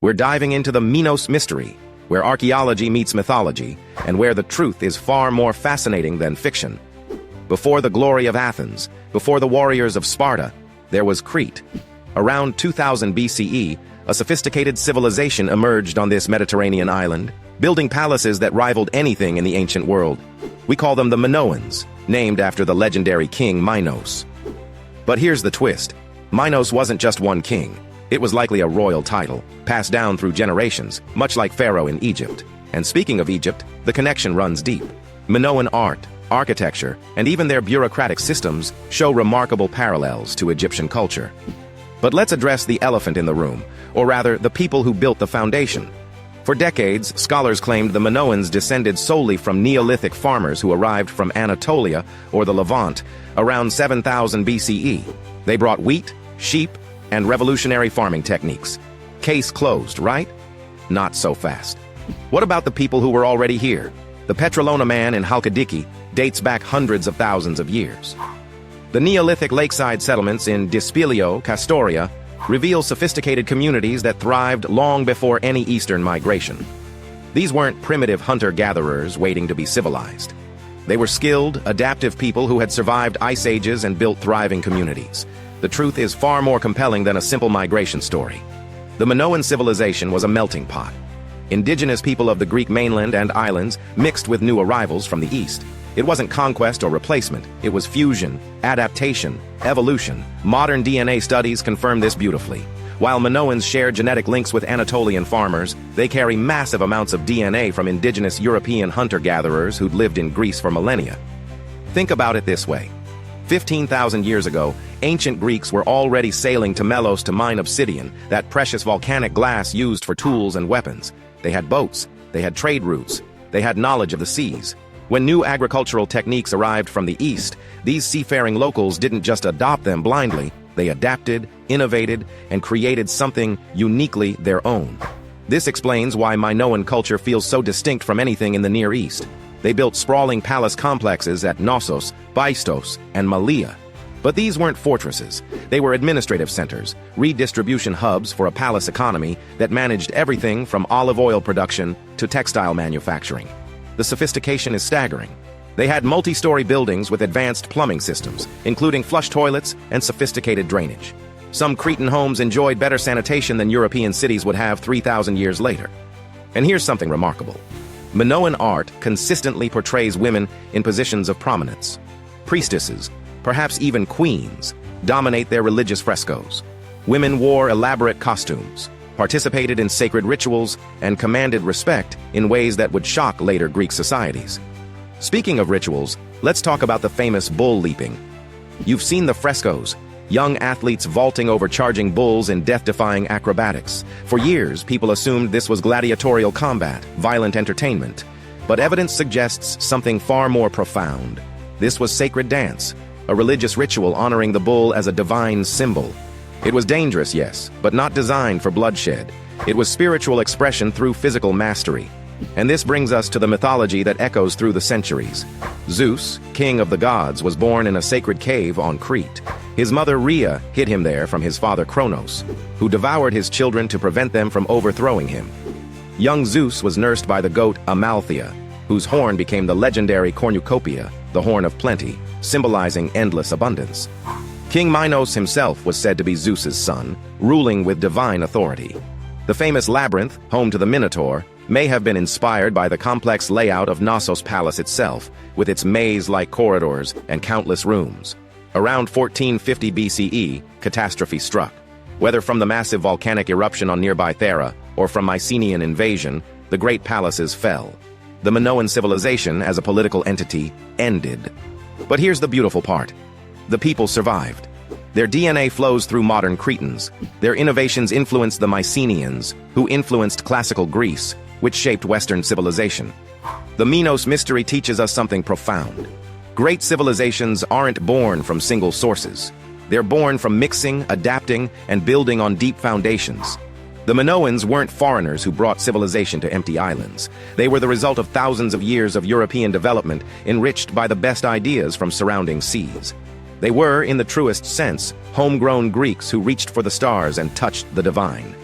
We're diving into the Minos mystery, where archaeology meets mythology, and where the truth is far more fascinating than fiction. Before the glory of Athens, before the warriors of Sparta, there was Crete. Around 2000 BCE, a sophisticated civilization emerged on this Mediterranean island, building palaces that rivaled anything in the ancient world. We call them the Minoans, named after the legendary king Minos. But here's the twist. Minos wasn't just one king. It was likely a royal title, passed down through generations, much like Pharaoh in Egypt. And speaking of Egypt, the connection runs deep. Minoan art, architecture, and even their bureaucratic systems show remarkable parallels to Egyptian culture. But let's address the elephant in the room, or rather, the people who built the foundation. For decades, scholars claimed the Minoans descended solely from Neolithic farmers who arrived from Anatolia or the Levant around 7000 BCE. They brought wheat, sheep, and revolutionary farming techniques. Case closed, right? Not so fast. What about the people who were already here? The Petrolona man in Halkidiki dates back hundreds of thousands of years. The Neolithic lakeside settlements in Dispilio, Castoria, reveal sophisticated communities that thrived long before any Eastern migration. These weren't primitive hunter-gatherers waiting to be civilized. They were skilled, adaptive people who had survived ice ages and built thriving communities. The truth is far more compelling than a simple migration story. The Minoan civilization was a melting pot. Indigenous people of the Greek mainland and islands mixed with new arrivals from the East. It wasn't conquest or replacement, it was fusion, adaptation, evolution. Modern DNA studies confirm this beautifully. While Minoans share genetic links with Anatolian farmers, they carry massive amounts of DNA from indigenous European hunter-gatherers who'd lived in Greece for millennia. Think about it this way. 15,000 years ago, ancient Greeks were already sailing to Melos to mine obsidian, that precious volcanic glass used for tools and weapons. They had boats, they had trade routes, they had knowledge of the seas. When new agricultural techniques arrived from the East, these seafaring locals didn't just adopt them blindly, they adapted, innovated, and created something uniquely their own. This explains why Minoan culture feels so distinct from anything in the Near East. They built sprawling palace complexes at Knossos, Baistos, and Malea. But these weren't fortresses. They were administrative centers, redistribution hubs for a palace economy that managed everything from olive oil production to textile manufacturing. The sophistication is staggering. They had multi-story buildings with advanced plumbing systems, including flush toilets and sophisticated drainage. Some Cretan homes enjoyed better sanitation than European cities would have 3,000 years later. And here's something remarkable. Minoan art consistently portrays women in positions of prominence. Priestesses, perhaps even queens, dominate their religious frescoes. Women wore elaborate costumes, participated in sacred rituals, and commanded respect in ways that would shock later Greek societies. Speaking of rituals, let's talk about the famous bull leaping. You've seen the frescoes, young athletes vaulting over charging bulls in death-defying acrobatics. For years, people assumed this was gladiatorial combat, violent entertainment. But evidence suggests something far more profound. This was sacred dance, a religious ritual honoring the bull as a divine symbol. It was dangerous, yes, but not designed for bloodshed. It was spiritual expression through physical mastery. And this brings us to the mythology that echoes through the centuries. Zeus, king of the gods, was born in a sacred cave on Crete. His mother Rhea hid him there from his father Cronos, who devoured his children to prevent them from overthrowing him. Young Zeus was nursed by the goat Amalthea, whose horn became the legendary cornucopia, the horn of plenty, symbolizing endless abundance. King Minos himself was said to be Zeus's son, ruling with divine authority. The famous labyrinth, home to the Minotaur, may have been inspired by the complex layout of Knossos Palace itself, with its maze-like corridors and countless rooms. Around 1450 BCE, catastrophe struck. Whether from the massive volcanic eruption on nearby Thera or from Mycenaean invasion, the great palaces fell. The Minoan civilization, as a political entity, ended. But here's the beautiful part. The people survived. Their DNA flows through modern Cretans. Their innovations influenced the Mycenaeans, who influenced classical Greece, which shaped Western civilization. The Minos mystery teaches us something profound. Great civilizations aren't born from single sources. They're born from mixing, adapting, and building on deep foundations. The Minoans weren't foreigners who brought civilization to empty islands. They were the result of thousands of years of European development, enriched by the best ideas from surrounding seas. They were, in the truest sense, homegrown Greeks who reached for the stars and touched the divine.